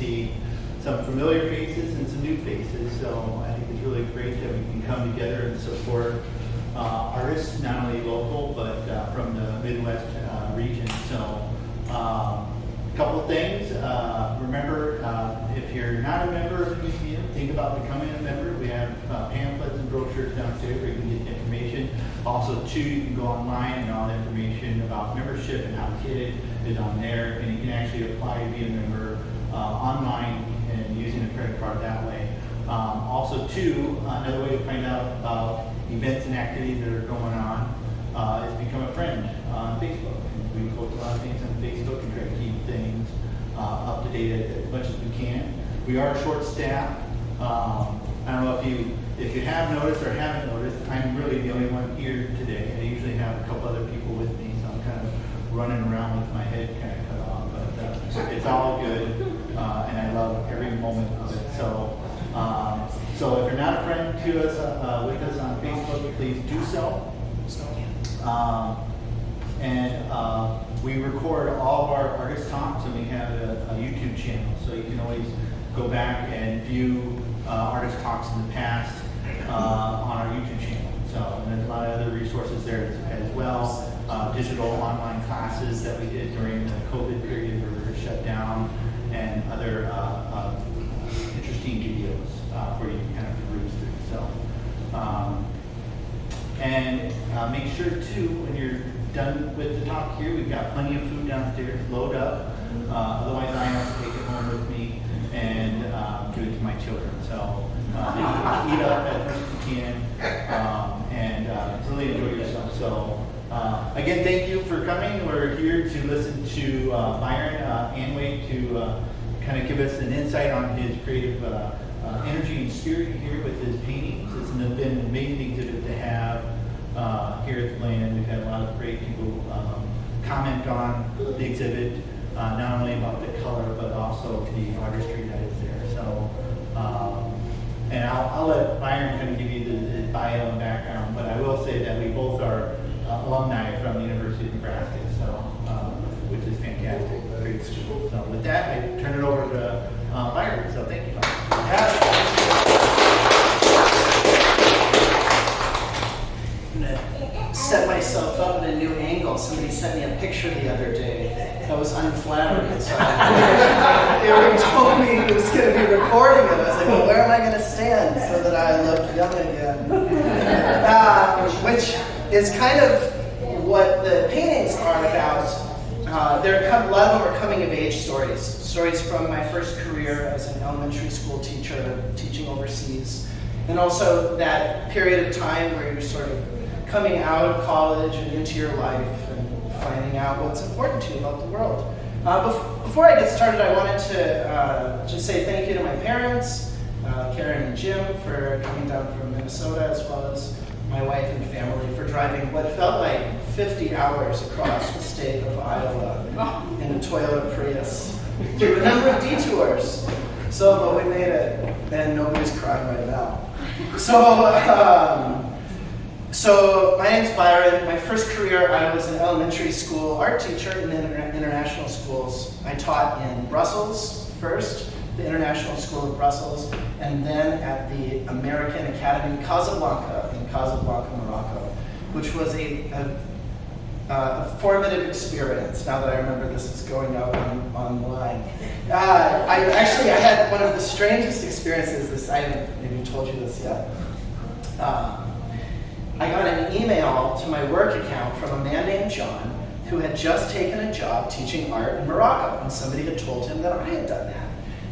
see some familiar faces and some new faces. So I think it's really great that we can come together and support artists, not only local, but from the Midwest region. So a couple of things. Remember, if you're not a member of the museum, think about becoming a member. We have pamphlets and brochures downstairs where you can get the information. Also, too, you can go online and all the information about membership and how to get it is on there. And you can actually apply to be a member online and using a credit card that way. Also, too, another way to find out about events and activities that are going on is become a friend on Facebook. And we post a lot of things on Facebook and try to keep things up to date as much as we can. We are short-staffed. I don't know if you have noticed or haven't noticed, I'm really the only one here today. I usually have a couple other people with me, so I'm kind of running around with my head kind of cut off. But it's all good, and I love every moment of it. So if you're not a friend to us with us on Facebook, please do so. We record all of our artist talks, and we have a YouTube channel, so you can always go back and view artist talks in the past on our YouTube channel. So and there's a lot of other resources there as well. Digital online classes that we did during the COVID period where we were shut down, and other interesting videos for you to kind of peruse through. So, make sure too, when you're done with the talk here, we've got plenty of food downstairs. Load up. Otherwise, I have to take it home with me and give it to my children. So eat up as much as you can and really enjoy yourself. So again, thank you for coming. We're here to listen to Byron Anway to kind of give us an insight on his creative energy and spirit here with his paintings. It's been an amazing exhibit to have here at the Blanden. We've had a lot of great people comment on the exhibit, not only about the color, but also the artistry that is there. So, and I'll let Byron kind of give you his bio and background, but I will say that we both are alumni from the University of Nebraska, so which is fantastic, great school. So with that, I turn it over to Byron. So thank you, Byron. Set myself up in a new angle. Somebody sent me a picture the other day that was unflattering. So Aaron told me he was going to be recording it. I was like, well, where am I going to stand so that I look young again? Which is kind of what the paintings are about. A lot of them are coming of age stories. Stories from my first career as an elementary school teacher, teaching overseas. And also that period of time where you're sort of coming out of college and into your life and finding out what's important to you about the world. Before I get started, I wanted to just say thank you to my parents, Karen and Jim, for coming down from Minnesota, as well as my wife and family for driving what felt like 50 hours across the state of Iowa in a Toyota Prius through a number of detours. But we made it, and nobody's crying right now. So my name's Byron. My first career, I was an elementary school art teacher in the international schools. I taught in Brussels first, the International School of Brussels, and then at the American Academy Casablanca in Casablanca, Morocco, which was a formative experience. Now that I remember this is going out online. I had one of the strangest experiences. I haven't maybe told you this yet. I got an email to my work account from a man named John who had just taken a job teaching art in Morocco, and somebody had told him that I had done that.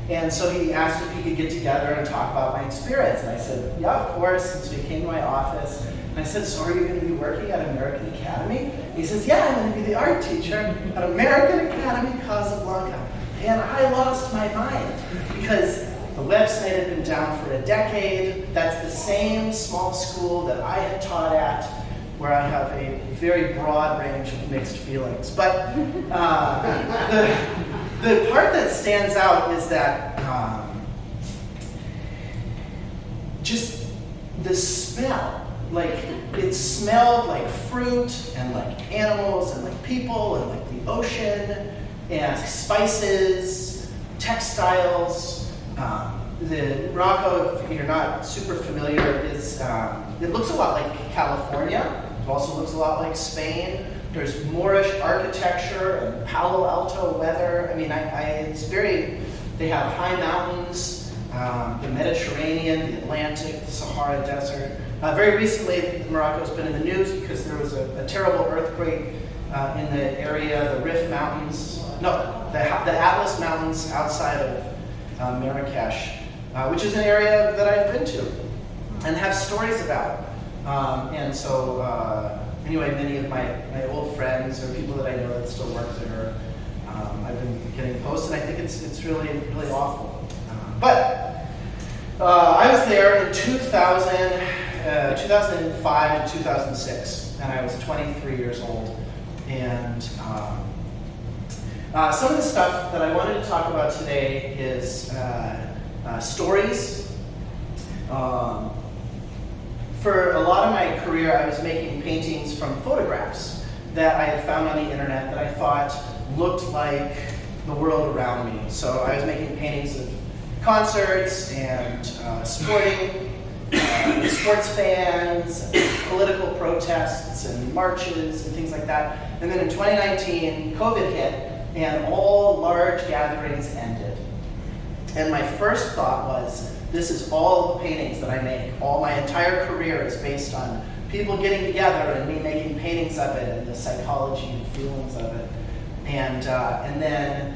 And so he asked if he could get together and talk about my experience. And I said, yeah, of course. And so he came to my office. And I said, so are you going to be working at American Academy? And he says, yeah, I'm going to be the art teacher at American Academy Casablanca. And I lost my mind because the website had been down for a decade. That's the same small school that I had taught at, where I have a very broad range of mixed feelings. But the part that stands out is that just the smell. Like, it smelled like fruit and like animals and like people and like the ocean and spices. textiles. The Morocco, if you're not super familiar, is it looks a lot like California. It also looks a lot like Spain. There's Moorish architecture and Palo Alto weather. I mean, it's very. They have high mountains, the Mediterranean, the Atlantic, the Sahara Desert. Very recently, Morocco's been in the news because there was a terrible earthquake in the area, the Rif Mountains. No, the Atlas Mountains outside of Marrakesh, which is an area that I've been to and have stories about. And so, anyway, many of my old friends or people that I know that still work there, I've been getting posts, and I think it's really, really awful. But I was there in 2005 and 2006, and I was 23 years old. And some of the stuff that I wanted to talk about today is stories. For a lot of my career, I was making paintings from photographs that I had found on the internet that I thought looked like the world around me. So I was making paintings of concerts and sports fans, and political protests and marches and things like that. And then in 2019, COVID hit, and all large gatherings ended. And my first thought was, this is all the paintings that I make. All my entire career is based on people getting together and me making paintings of it and the psychology and feelings of it. And then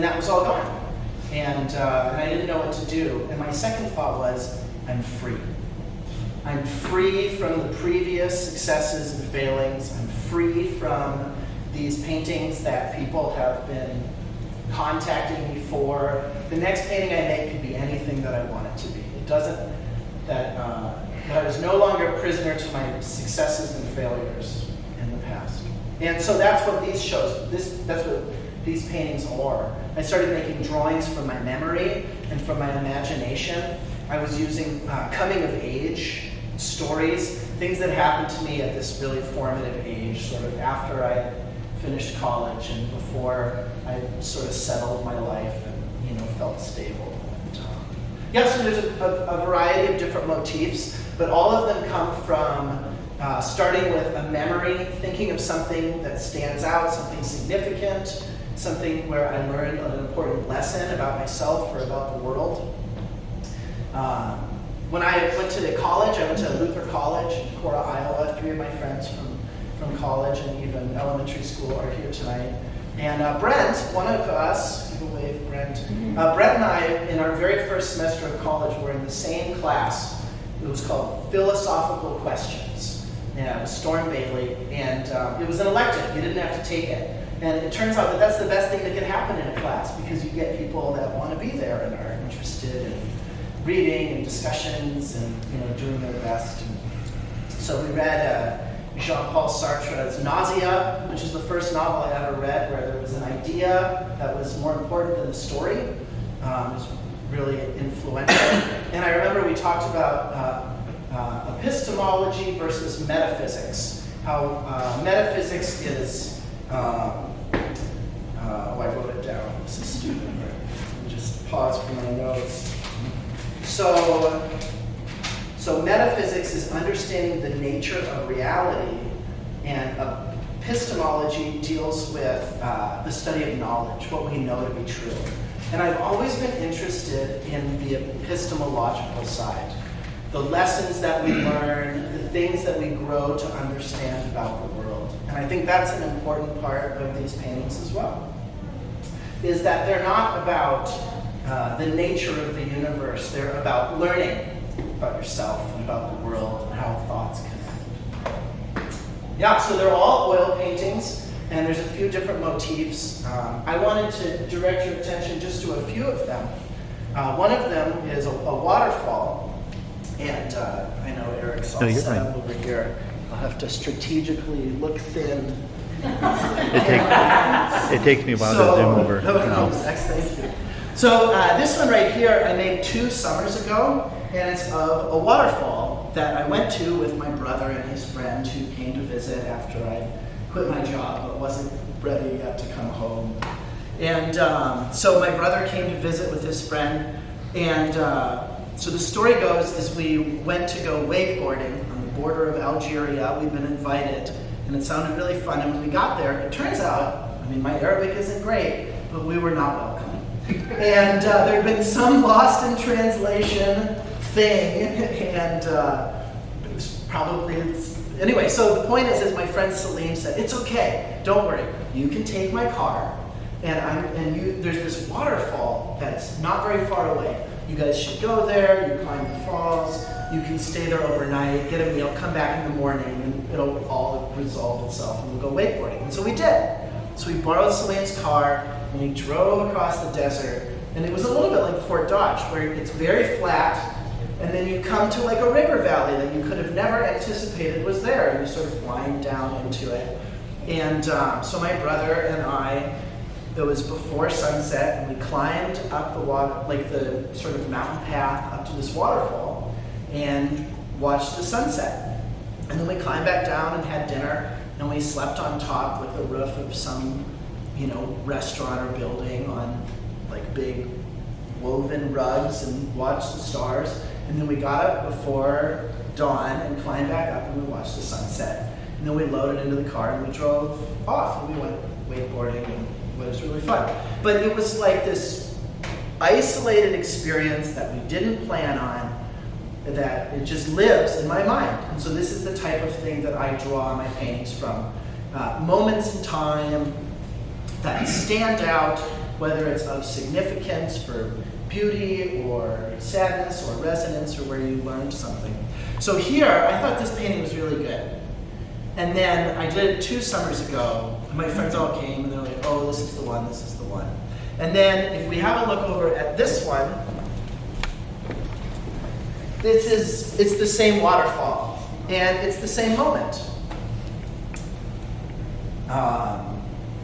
that was all gone. And I didn't know what to do. And my second thought was, I'm free. I'm free from the previous successes and failings. I'm free from these paintings that people have been contacting me for. The next painting I make could be anything that I want it to be. It doesn't, that I was no longer a prisoner to my successes and failures in the past. And so that's what these shows, that's what these paintings are. I started making drawings from my memory and from my imagination. I was using coming of age stories, things that happened to me at this really formative age, sort of after I had finished college and before I sort of settled my life and felt stable. And, so there's a variety of different motifs, but all of them come from starting with a memory, thinking of something that stands out, something significant, something where I learned an important lesson about myself or about the world. When I went to college, I went to Luther College in Cora, Iowa. 3 of my friends from college and even elementary school are here tonight. And Brent, one of us, give a wave, Brent. Brent and I, in our very first semester of college, were in the same class. It was called Philosophical Questions. Yeah, it was Storm Bailey, and it was an elective. You didn't have to take it. And it turns out that that's the best thing that can happen in a class because you get people that want to be there and are interested in reading and discussions and doing their best. And so we read Jean-Paul Sartre's Nausea, which is the first novel I ever read where there was an idea that was more important than the story. It was really influential. And I remember we talked about epistemology versus metaphysics. How metaphysics is, I wrote it down. This is stupid. Let me just pause for my notes. So metaphysics is understanding the nature of reality, and epistemology deals with the study of knowledge, what we know to be true. And I've always been interested in the epistemological side, the lessons that we learn, the things that we grow to understand about the world. And I think that's an important part of these paintings as well, is that they're not about the nature of the universe. They're about learning about yourself and about the world and how thoughts connect. Yeah, so they're all oil paintings, and there's a few different motifs. I wanted to direct your attention just to a few of them. One of them is a waterfall, and I know Eric's all set up over here. I'll have to strategically look thin. It takes me a while to zoom over. Thank you. So this one right here I made 2 summers ago, and it's of a waterfall that I went to with my brother and his friend who came to visit after I quit my job but wasn't ready yet to come home. And so my brother came to visit with his friend, and so the story goes is we went to go wakeboarding on the border of Algeria. We'd been invited, and it sounded really fun. And when we got there, it turns out, I mean, my Arabic isn't great, but we were not welcome. And there had been some lost in translation thing, and it was probably, anyway, so the point is my friend Salim said, it's okay, don't worry, you can take my car, there's this waterfall that's not very far away. You guys should go there, you climb the falls, you can stay there overnight, get a meal, come back in the morning, and it'll all resolve itself, and we'll go wakeboarding. And so we did. So we borrowed Salim's car, and we drove across the desert, and it was a little bit like Fort Dodge, where it's very flat, and then you come to like a river valley that you could have never anticipated was there, and you sort of wind down into it. And so my brother and I, it was before sunset, and we climbed up the water, like the sort of mountain path up to this waterfall, and watched the sunset. And then we climbed back down and had dinner, and we slept on top, like the roof of some, restaurant or building on like big woven rugs, and watched the stars. And then we got up before dawn and climbed back up, and we watched the sunset. And then we loaded into the car and we drove off, and we went wakeboarding, and it was really fun. But it was like this isolated experience that we didn't plan on, that it just lives in my mind. And so this is the type of thing that I draw my paintings from. Moments in time that stand out, whether it's of significance for beauty or sadness or resonance, or where you learned something. So here, I thought this painting was really good. And then I did it 2 summers ago, and my friends all came, and they're like, oh, this is the one, this is the one. And then if we have a look over at this one, it's the same waterfall, and it's the same moment.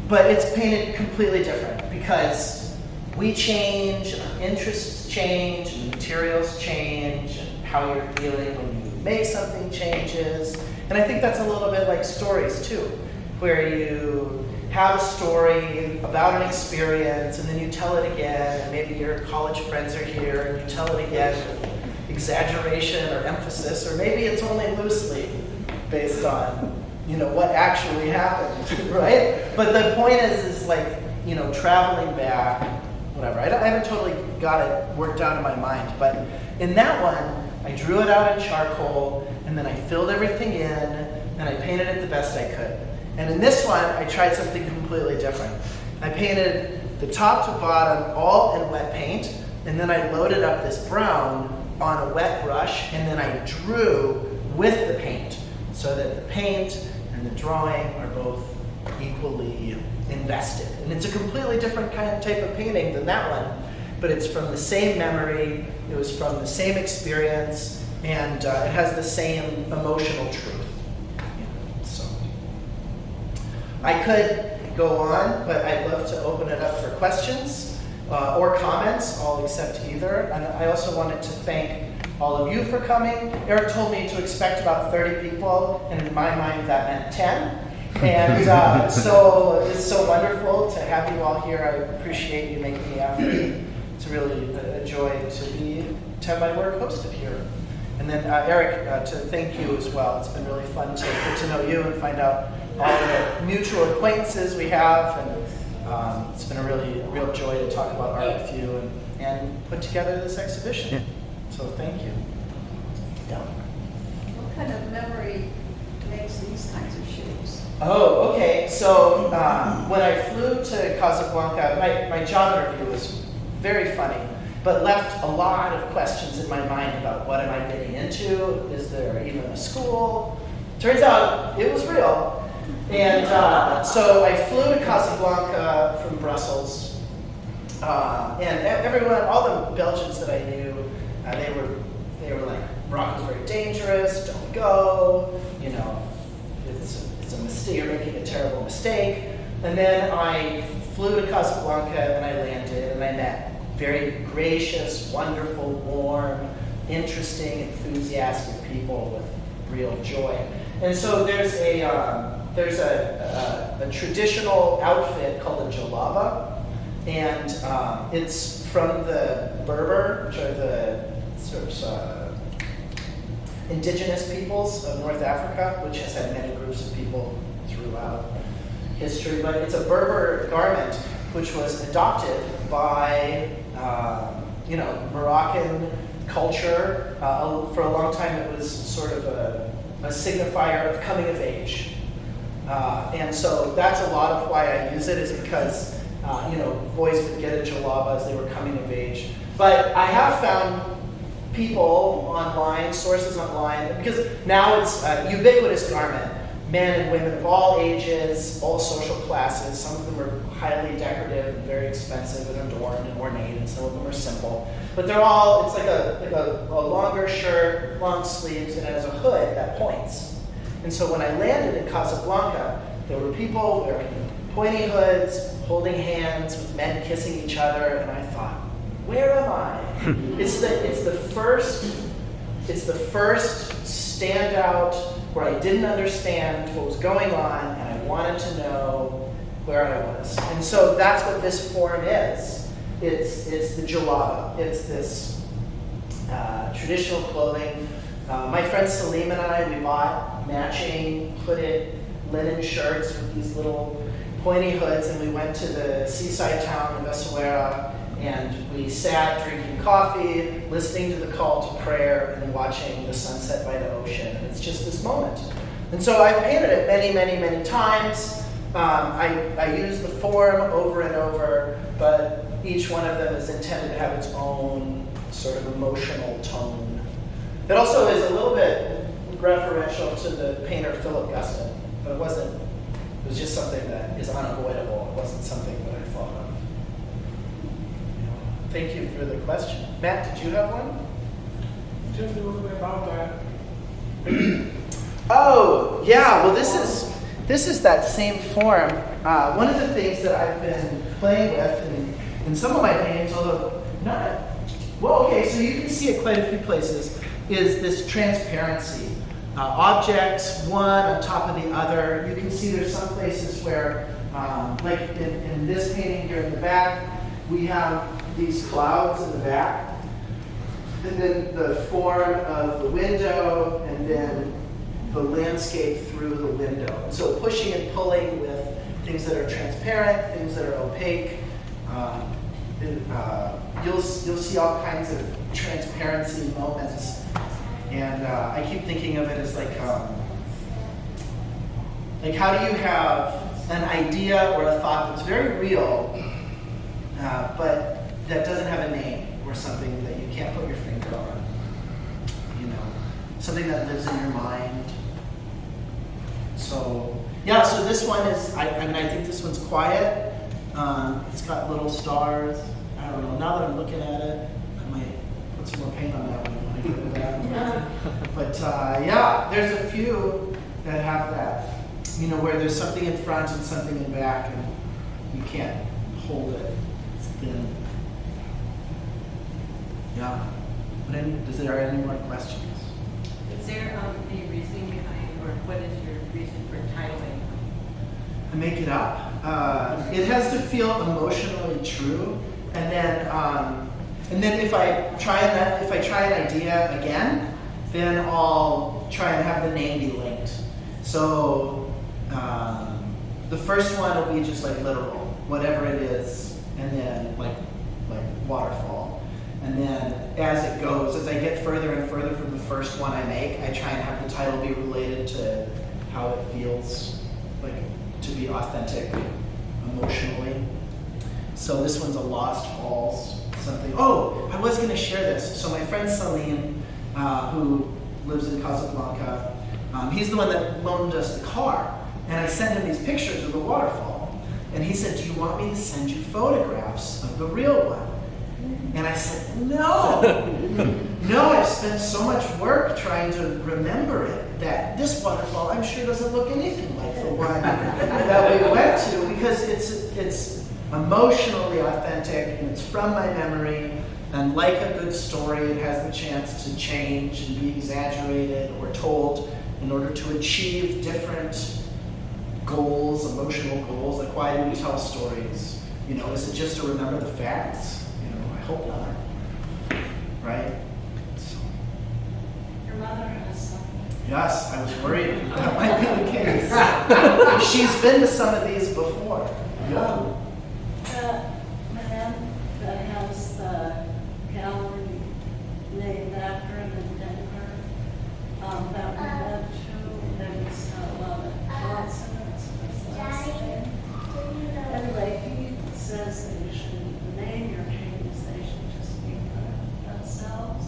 But it's painted completely different, because we change, our interests change, and materials change, and how you're feeling when you make something changes. And I think that's a little bit like stories too, where you have a story about an experience, and then you tell it again, and maybe your college friends are here, and you tell it again with exaggeration or emphasis, or maybe it's only loosely based on what actually happened, right? But the point is like, traveling back, whatever. I haven't totally got it worked out in my mind, but in that one, I drew it out in charcoal, and then I filled everything in, and I painted it the best I could. And in this one, I tried something completely different. I painted the top to bottom all in wet paint, and then I loaded up this brown on a wet brush, and then I drew with the paint, so that the paint and the drawing are both equally invested. And it's a completely different type of painting than that one, but it's from the same memory, it was from the same experience, and it has the same emotional truth. So I could go on, but I'd love to open it up for questions or comments. I'll accept either. And I also wanted to thank all of you for coming. Eric told me to expect about 30 people, and in my mind that meant 10. And so it's so wonderful to have you all here. I appreciate you making the effort. It's really a joy to have my work hosted here. And then Eric, to thank you as well. It's been really fun to get to know you and find out all the mutual acquaintances we have. And it's been a real joy to talk about art with you and put together this exhibition. Yeah. So thank you. Yeah. What kind of memory makes these kinds of shapes? Oh, okay. So when I flew to Casablanca, my job interview was very funny, but left a lot of questions in my mind about what am I getting into? Is there even a school? Turns out it was real. And so I flew to Casablanca from Brussels, and everyone, all the Belgians that I knew, they were like, Morocco's very dangerous, don't go, it's a mistake, you're making a terrible mistake. And then I flew to Casablanca and I landed and I met very gracious, wonderful, warm, interesting, enthusiastic people with real joy. And so there's a traditional outfit called a jalaba, And it's from the Berber, which are the sort of indigenous peoples of North Africa, which has had many groups of people throughout history. But it's a Berber garment which was adopted by Moroccan culture. For a long time it was sort of a signifier of coming of age. And so that's a lot of why I use it, is because boys would get a jalaba as they were coming of age. But I have found people online, sources online, because now it's a ubiquitous garment. Men and women of all ages, all social classes. Some of them are highly decorative and very expensive and adorned and ornate, and some of them are simple. But they're all, it's like a longer shirt, long sleeves, and it has a hood that points. And so when I landed in Casablanca, there were people wearing pointy hoods, holding hands, with men kissing each other, and I thought, where am I? It's the first standout where I didn't understand what was going on, and I wanted to know where I was. And so that's what this form is. It's the jalaba. It's this traditional clothing. My friend Salim and I, we bought matching hooded linen shirts with these little pointy hoods, and we went to the seaside town of Essaouira, and we sat drinking coffee, listening to the call to prayer, and watching the sunset by the ocean. And it's just this moment. And so I've painted it many, many, many times. I use the form over and over, but each one of them is intended to have its own sort of emotional tone. It also is a little bit referential to the painter Philip Guston, but it wasn't. It was just something that is unavoidable. It wasn't something that I thought of. Thank you for the question. Matt, did you have one? Tell me a little bit about that. Oh, yeah. Well, this is that same form. One of the things that I've been playing with in some of my paintings, although not. Well, okay. So you can see it quite a few places. Is this transparency? Objects, one on top of the other. You can see there's some places where, like in this painting here in the back, we have these clouds in the back, and then the form of the window, and then the landscape through the window. And so pushing and pulling with things that are transparent, things that are opaque. You'll see all kinds of transparency moments. And I keep thinking of it as like how do you have an idea or a thought that's very real, but that doesn't have a name, or something that you can't put your finger on, something that lives in your mind. So yeah, so this one is, I think this one's quiet. It's got little stars. I don't know, now that I'm looking at it, I might put some more paint on that one. But yeah, there's a few that have that, where there's something in front and something in back, and you can't hold it. It's thin. Yeah. But is there any more questions? Is there any reasoning behind, or what is your reason for titling? I make it up. It has to feel emotionally true, and then if I try an idea again, then I'll try and have the name be linked. So the first one will be just like literal, whatever it is, and then like waterfall. And then as it goes, as I get further and further from the first one I make, I try and have the title be related to how it feels like to be authentic emotionally. So this one's a Lost Falls. Something. Oh, I was going to share this. So my friend Salim, who lives in Casablanca, he's the one that loaned us the car. And I sent him these pictures of the waterfall. And he said, do you want me to send you photographs of the real one? And I said, no. No, I've spent so much work trying to remember it that this waterfall, I'm sure, doesn't look anything like the one that we went to, because it's emotionally authentic, and it's from my memory, and like a good story, it has the chance to change and be exaggerated or told in order to achieve different goals, emotional goals. Like, why do we tell stories? You know, is it just to remember the facts? You know, I hope not. Right? So, Your mother has something. yes, I was worried that might be the case. She's been to some of these before. Yeah. The man that has the gallery named after him in Denver, that we went to, there was a lot of consonants in his last name. Anyway, he says that you shouldn't name your paintings, they should just be for themselves.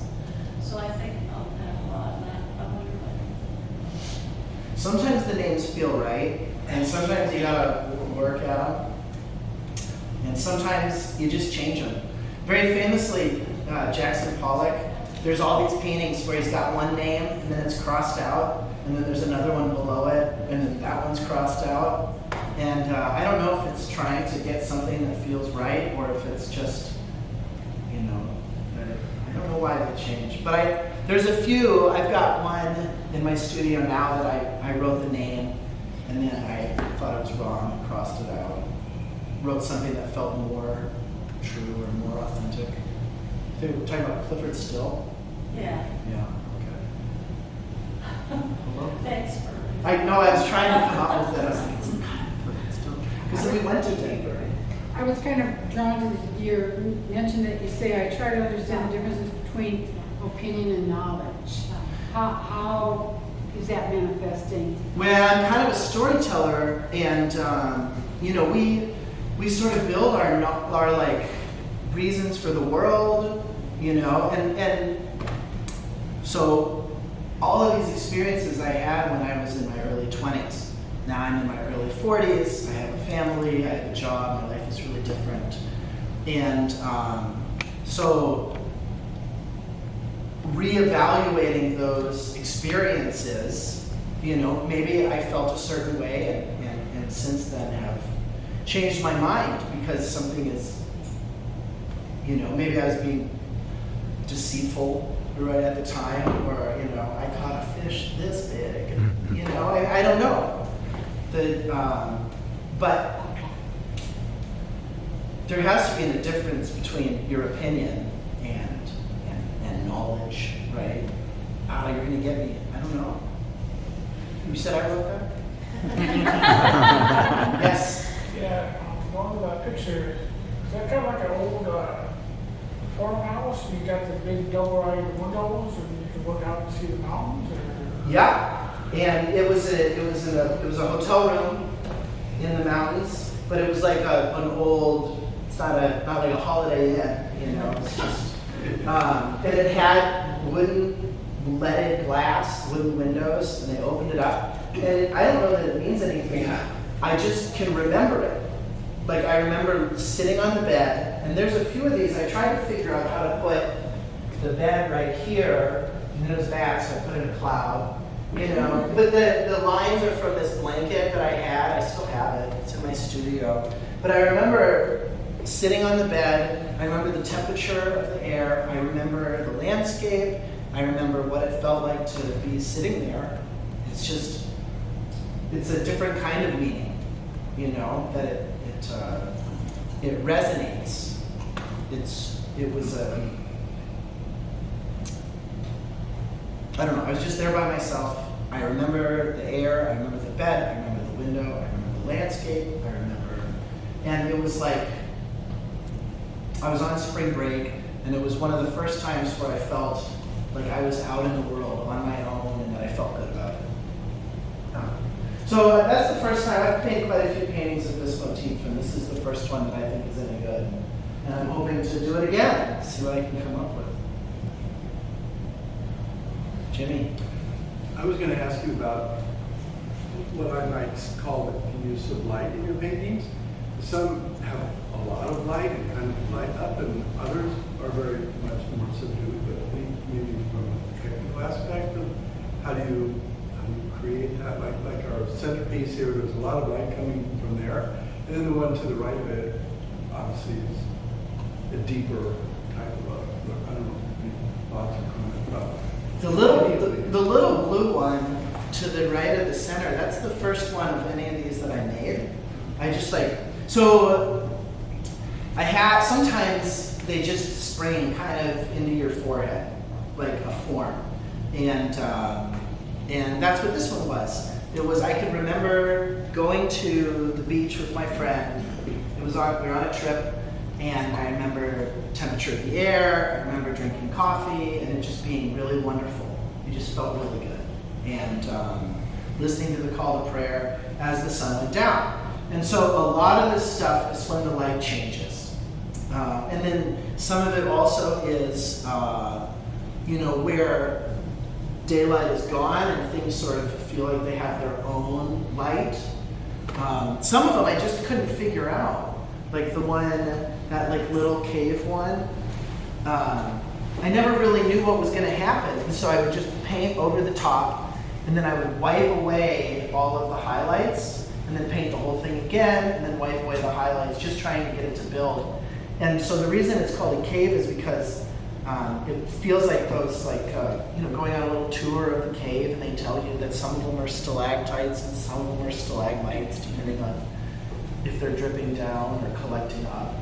So I think about that a lot, and I wonder what. Sometimes the names feel right, and sometimes you gotta work at them, and sometimes you just change them. Very famously, Jackson Pollock, there's all these paintings where he's got one name and then it's crossed out, and then there's another one below it, and then that one's crossed out. And I don't know if it's trying to get something that feels right or if it's just, you know, I don't know why they change. But there's a few. I've got one in my studio now that I wrote the name and then I thought it was wrong and crossed it out. Wrote something that felt more true or more authentic. I think we're talking about Clifford Still. Yeah. Yeah, okay. Hello? Thanks for. I know, I was trying to come up with that. I was like, it's not Clifford Still. Because we went to Denver. I was kind of drawn to your mention that you say, I try to understand the differences between opinion and knowledge. How is that manifesting? Well, I'm kind of a storyteller, and you know, we sort of build our like reasons for the world, you know, and so all of these experiences I had when I was in my early 20s. Now I'm in my early 40s. I have a family. I have a job. My life is really different, and so reevaluating those experiences, you know, maybe I felt a certain way and since then have changed my mind because something is, you know, maybe I was being deceitful right at the time, or, you know, I caught a fish this big, you know, I don't know. But there has to be a difference between your opinion and knowledge, right? You're going to get me. I don't know. You said I wrote that? Yes. Yeah, going to that picture, is that kind of like an old farmhouse? You got the big double-sided windows, and you can look out and see the mountains. Or? Yeah. And it was a hotel room in the mountains, but it was like an old. It's not like a Holiday Inn, you know. It's just. And it had wooden leaded glass, wooden windows, and they opened it up. And I don't know that it means anything. I just can remember it. Like I remember sitting on the bed, and there's a few of these. I tried to figure out how to put the bed right here, and then it was bad, so I put in a cloud. You know, but the lines are from this blanket that I had. I still have it. It's in my studio. But I remember sitting on the bed. I remember the temperature of the air. I remember the landscape. I remember what it felt like to be sitting there. It's just, it's a different kind of meaning, you know, that it resonates. It was I don't know, I was just there by myself. I remember the air, I remember the bed, I remember the window, I remember the landscape, I remember, and it was like, I was on spring break, and it was one of the first times where I felt like I was out in the world on my own, and that I felt good about it. So that's the first time. I've painted quite a few paintings of this motif, and this is the first one that I think is any good. And I'm hoping to do it again, see what I can come up with. Jimmy? I was going to ask you about what I might call the use of light in your paintings. Some have a lot of light and kind of light up, and others are very much more subdued. But I think maybe from a technical aspect of how do you create that? Like our centerpiece here, there's a lot of light coming from there, and then the one to the right of it, obviously, is a deeper type of look. I don't know any thoughts or comments about that. The little blue one to the right of the center, that's the first one of any of these that I made. I just like, so sometimes they just spring kind of into your forehead, like a form. And that's what this one was. It was, I could remember going to the beach with my friend. We were on a trip, and I remember temperature of the air, I remember drinking coffee, and it just being really wonderful. It just felt really good. And listening to the call to prayer as the sun went down. And so a lot of this stuff is when the light changes. And then some of it also is, where daylight is gone and things sort of feel like they have their own light. Some of them I just couldn't figure out. Like the one, that like little cave one. I never really knew what was going to happen. And so I would just paint over the top, and then I would wipe away all of the highlights, and then paint the whole thing again, and then wipe away the highlights, just trying to get it to build. And so the reason it's called a cave is because it feels like those, going on a little tour of the cave, and they tell you that some of them are stalactites and some of them are stalagmites, depending on if they're dripping down or collecting up.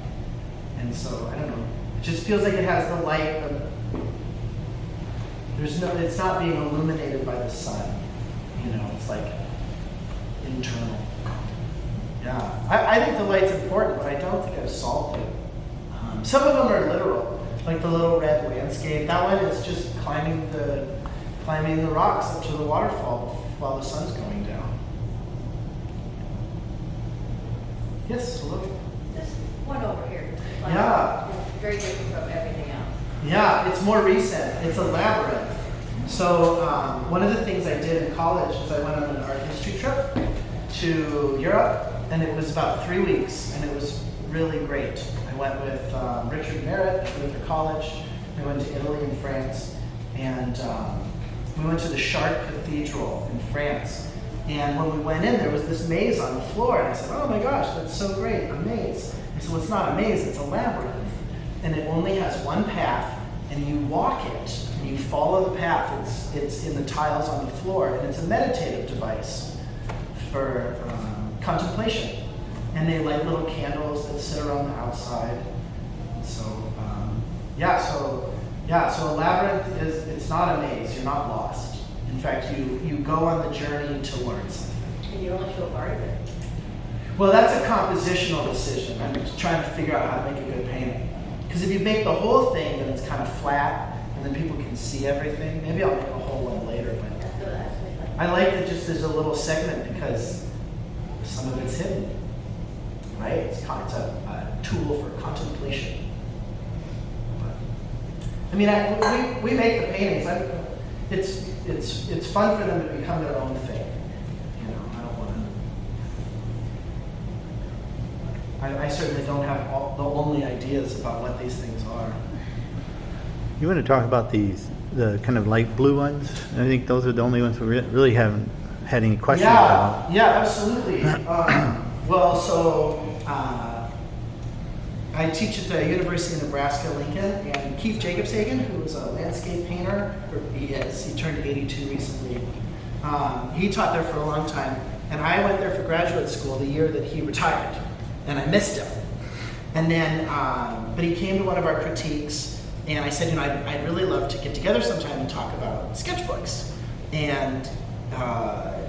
And so, I don't know, it just feels like it has the light of, it's not being illuminated by the sun. It's like internal. Yeah, I think the light's important, but I don't think I've solved it. Some of them are literal, like the little red landscape. That one is just climbing the rocks up to the waterfall while the sun's going down. Yes, hello. This one over here. Yeah. Very different from everything else. Yeah, it's more recent. It's a labyrinth. So one of the things I did in college is I went on an art history trip to Europe, and it was about 3 weeks, and it was really great. I went with Richard Merritt, I went to college. We went to Italy and France, and we went to the Chartres Cathedral in France. And when we went in, there was this maze on the floor, and I said, oh my gosh, that's so great, a maze. He said, well, it's not a maze, it's a labyrinth. And it only has one path, and you walk it, and you follow the path. It's in the tiles on the floor, and it's a meditative device for contemplation. And they light little candles that sit around the outside. And so, so a labyrinth it's not a maze, you're not lost. In fact, you go on the journey to learn something. And you only show part of it. Well, that's a compositional decision. I'm just trying to figure out how to make a good painting. Because if you make the whole thing, then it's kind of flat, and then people can see everything. Maybe I'll make a whole one later, but That's what I was I like that just there's a little segment because some of it's hidden, right? It's a tool for contemplation. I mean, we make the paintings. It's fun for them to become their own thing. I don't want to. I certainly don't have the only ideas about what these things are. You want to talk about the kind of light blue ones? I think those are the only ones we really haven't had any questions about. Yeah, absolutely. I teach at the University of Nebraska-Lincoln, and Keith Jacobshagen, who is a landscape painter, he turned 82 recently. He taught there for a long time, and I went there for graduate school the year that he retired, and I missed him. And then, but he came to one of our critiques, and I said, I'd really love to get together sometime and talk about sketchbooks. And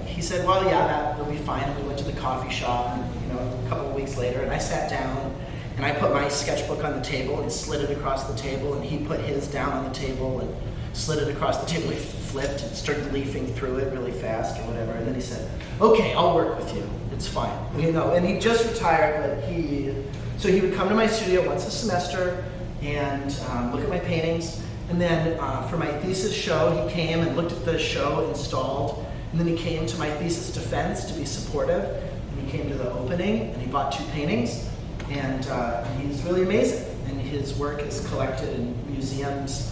he said, well, yeah, that'll be fine. And we went to the coffee shop, and, a couple of weeks later, and I sat down, and I put my sketchbook on the table and slid it across the table, and he put his down on the table and slid it across the table. He flipped and started leafing through it really fast or whatever, and then he said, okay, I'll work with you. It's fine. And he just retired, but so he would come to my studio once a semester and look at my paintings. And then for my thesis show, he came and looked at the show installed. And then he came to my thesis defense to be supportive. And he came to the opening, and he bought 2 paintings. And he's really amazing. And his work is collected in museums,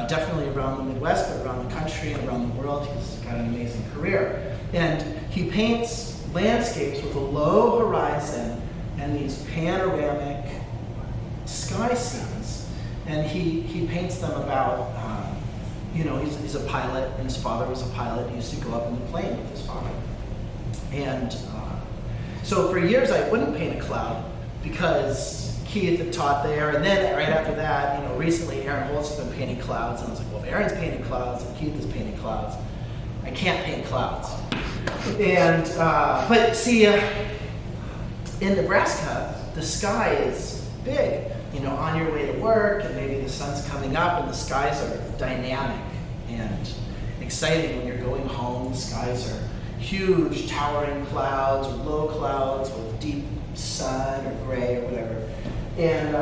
definitely around the Midwest, but around the country and around the world. He's got an amazing career. And he paints landscapes with a low horizon and these panoramic sky scenes. And he paints them about, he's a pilot, and his father was a pilot. He used to go up in the plane with his father. And so for years I wouldn't paint a cloud, because Keith had taught there, and then right after that, recently Aaron Holtz has been painting clouds, and I was like, well, if Aaron's painting clouds and Keith is painting clouds, I can't paint clouds. And, but see, in Nebraska, the sky is big, on your way to work, and maybe the sun's coming up, and the skies are dynamic and exciting when you're going home. The skies are huge, towering clouds, or low clouds with deep sun or gray or whatever. And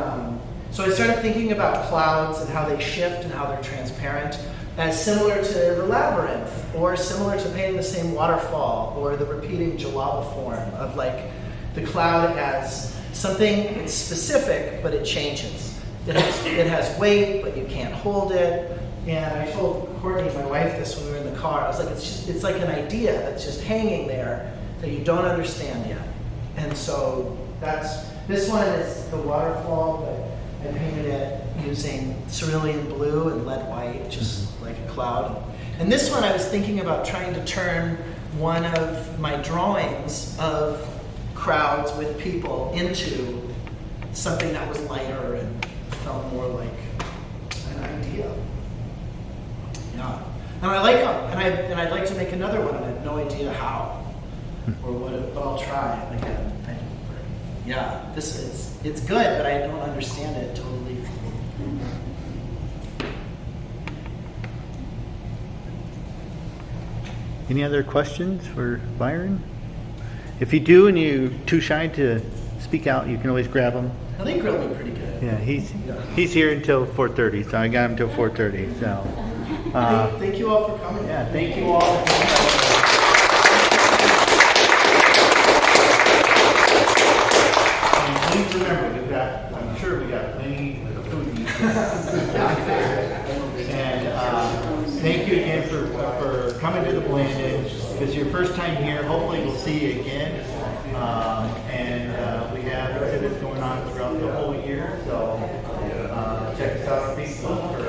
so I started thinking about clouds and how they shift and how they're transparent as similar to the labyrinth, or similar to painting the same waterfall, or the repeating jalaba form of like the cloud as something, it's specific, but it changes. It has weight, but you can't hold it. And I told Courtney, my wife, this when we were in the car. I was like, it's like an idea that's just hanging there that you don't understand yet. And so this one is the waterfall, but I painted it using cerulean blue and lead white, just like a cloud. And this one I was thinking about trying to turn one of my drawings of crowds with people into something that was lighter and felt more like an idea. Yeah, and I like them, and I'd like to make another one, and I have no idea how or what, but I'll try again. Yeah, it's good, but I don't understand it totally. Any other questions for Byron? If you do and you're too shy to speak out, you can always grab him. I think grilled me pretty good. Yeah, he's here until 4:30, so I got him until 4:30. So, thank you all for coming. yeah, thank you all. And please remember, I'm sure we got plenty of food to eat out there. And thank you again for coming to the Blanden. If it's your first time here, hopefully we'll see you again. And we have exhibits going on throughout the whole year, so check us out on Facebook.